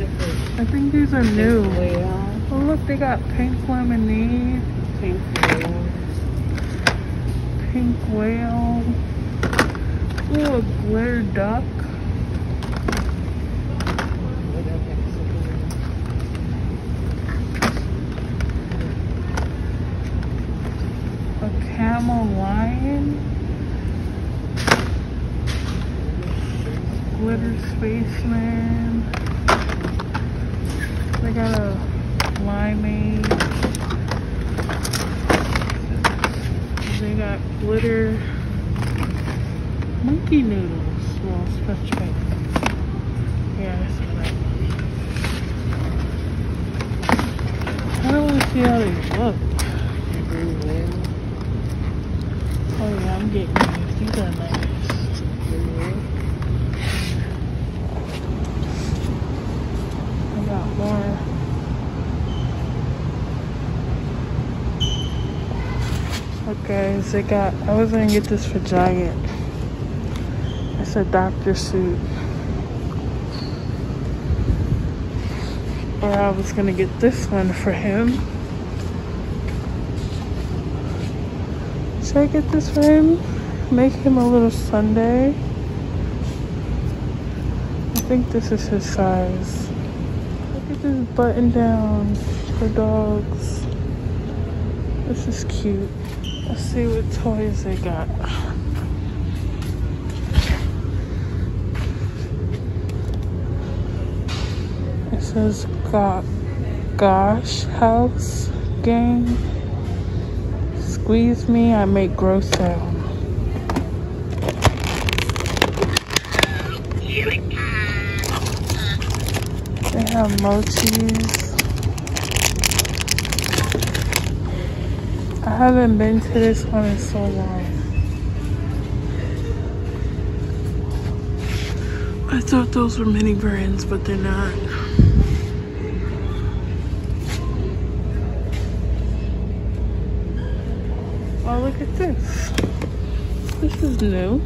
I think these are new. Oh look, they got pink lemonade. Pink whale. Ooh, a glitter duck. A camel lion. Glitter spaceman. They got a limeade. They got glitter monkey noodles. Well, stretch pink. Yeah, I saw that. I don't want to see how they look. Oh yeah, I'm getting these. These are nice. I got more. Okay, they got, I was gonna get this for Giant. It's a doctor suit. Or I was gonna get this one for him. Should I get this for him? Make him a little sundae. I think this is his size. Look at this button down for dogs. This is cute. Let's see what toys they got. It says Gosh House Gang. Squeeze me, I make gross sound. They have mochis. I haven't been to this one in so long. I thought those were mini brands, but they're not. Oh, look at this. This is new.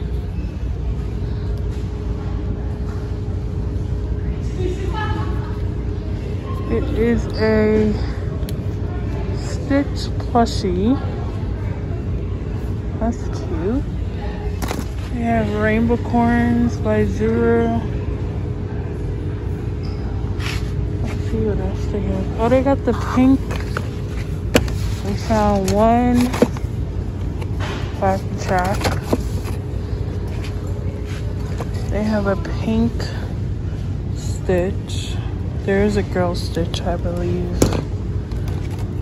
It is a Stitch plushie. That's cute. They have Rainbocorns by Zuru. Let's see what else they have. Oh, they got the pink. We found one backtrack. They have a pink Stitch. There is a girl Stitch, I believe.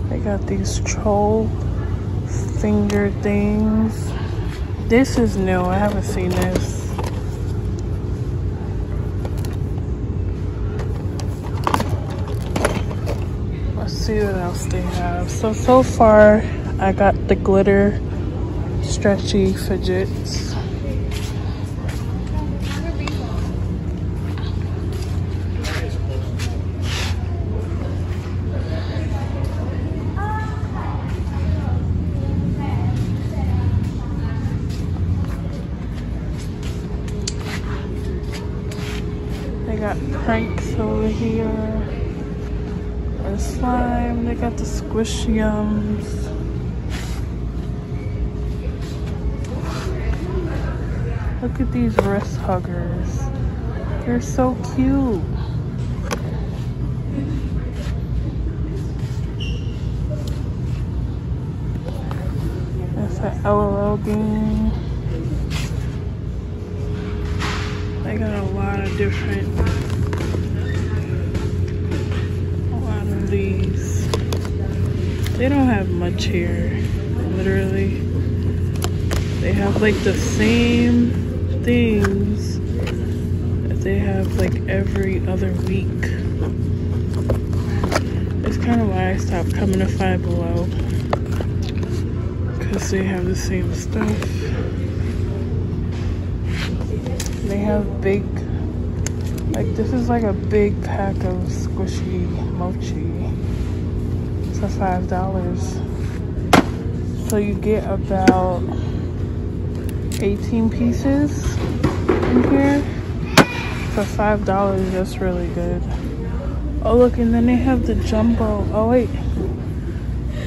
They got these troll finger things. This is new. I haven't seen this. Let's see what else they have. So far, I got the glitter stretchy fidgets. They got pranks over here. And slime. They got the squishy-ums. Look at these wrist huggers. They're so cute. That's an LOL game. They got a lot of different, of these. They don't have much here, literally. They have like the same things that they have like every other week. It's kind of why I stopped coming to Five Below, because they have the same stuff. They have big, like this is like a big pack of squishy mochi for $5. So you get about 18 pieces in here for $5. That's really good. Oh look, and then they have the jumbo. Oh wait.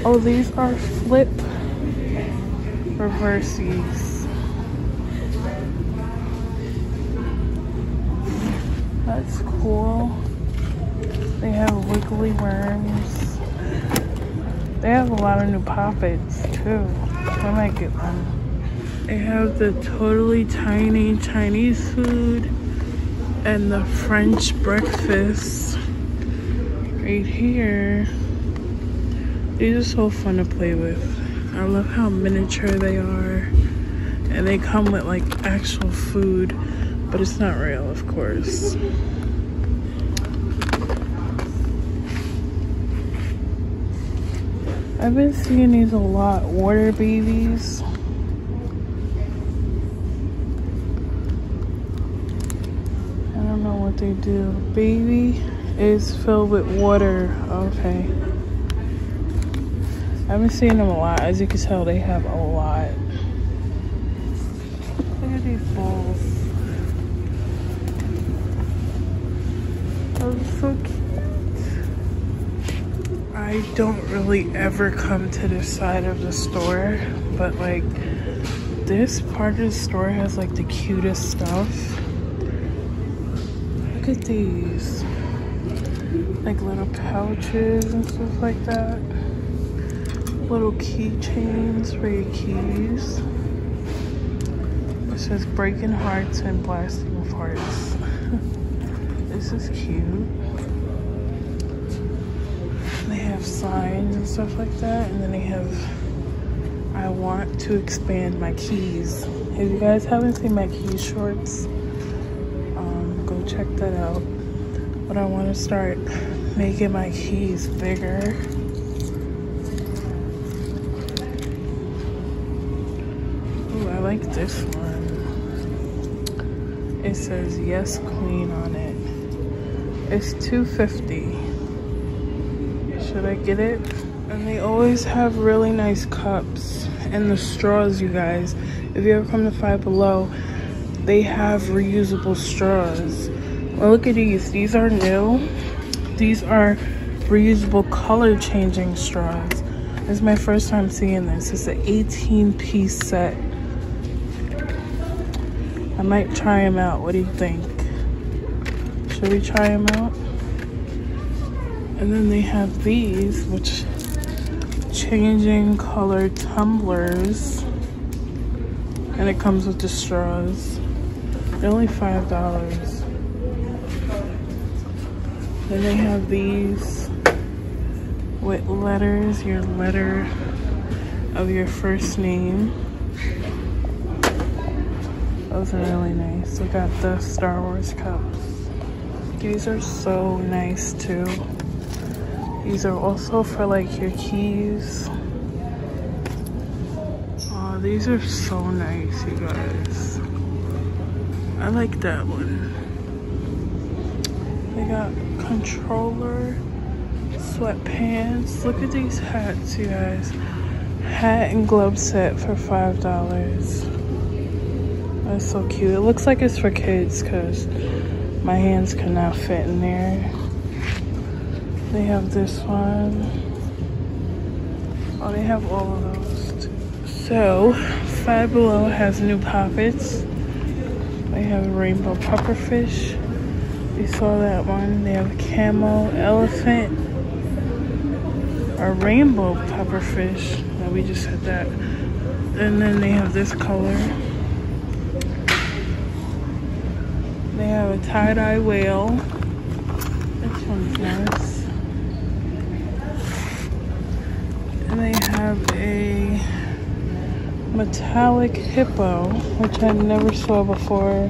Oh, these are flip reverses. That's cool. They have wiggly worms. They have a lot of new poppets too. I might get one. They have the totally tiny Chinese food and the French breakfast right here. These are so fun to play with. I love how miniature they are. And they come with like actual food, but it's not real, of course. I've been seeing these a lot. Water babies. I don't know what they do. Baby is filled with water. Okay. I've been seeing them a lot. As you can tell, they have a lot. Look at these balls. Those are so cute. I don't really ever come to this side of the store, but like this part of the store has like the cutest stuff. Look at these. Like little pouches and stuff like that. Little keychains for your keys. It says breaking hearts and blasting farts. This is cute. They have signs and stuff like that, and then they have I want to expand my keys. If you guys haven't seen my keys shorts, go check that out. But I want to start making my keys bigger. Ooh, I like this one. It says yes queen on it. It's $2.50. Should I get it? And they always have really nice cups. And the straws, you guys. If you ever come to Five Below, they have reusable straws. Well, look at these. These are new. These are reusable color changing straws. This is my first time seeing this. It's an 18-piece set. I might try them out. What do you think? Should we try them out? And then they have these, which changing color tumblers. And it comes with the straws. They're only $5. Then they have these with letters, your letter of your first name. Those are really nice. We got the Star Wars cups. These are so nice too. These are also for like your keys. Oh, these are so nice, you guys. I like that one. They got controller, sweatpants. Look at these hats, you guys. Hat and glove set for $5. That's so cute. It looks like it's for kids because my hands cannot fit in there. They have this one. Oh, they have all of those too. So, Five Below has new poppets. They have a rainbow pufferfish. We saw that one. They have a camo elephant. A rainbow pufferfish. No, we just had that. And then they have this color. They have a tie-dye whale. This one's nice. And they have a metallic hippo, which I never saw before.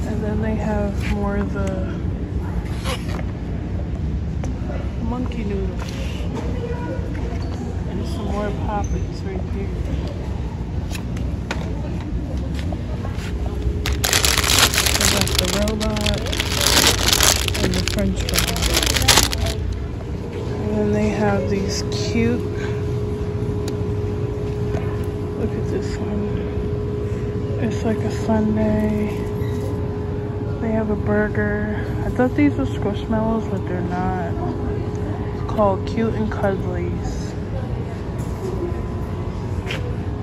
And then they have more of the monkey noodles. And some more poppets right here. They got the robot and the French fry. And then they have these cute, look at this one. It's like a sundae. They have a burger. I thought these were Squishmallows, but they're not. It's called Cute and Cuddlies.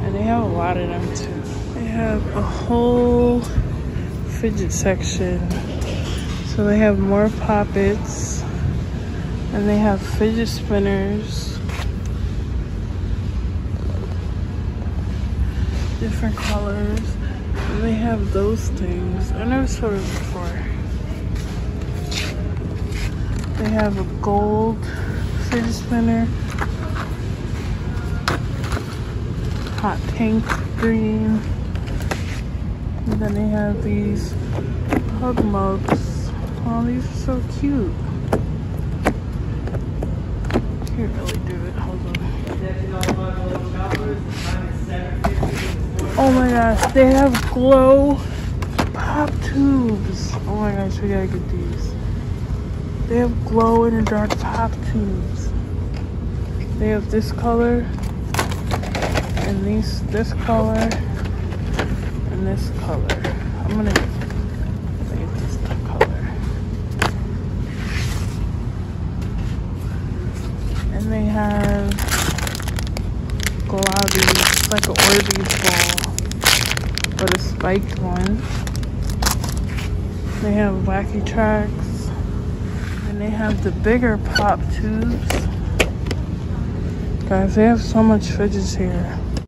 And they have a lot of them too. They have a whole fidget section. So they have more Poppets. And they have fidget spinners. Different colors. And they have those things. I never saw them before. They have a gold fidget spinner. Hot pink, green. And then they have these hug mugs. Oh, these are so cute. Can't really do it. Hold on. Oh my gosh, they have glow pop tubes. Oh my gosh, we gotta get these. They have glow in the dark pop tubes. They have this color, and this color, and this color. I'm gonna get this color. And they have globbies. It's like an Orbeez ball, but a spiked one. They have wacky tracks, and they have the bigger pop tubes. Guys, they have so much fidgets here.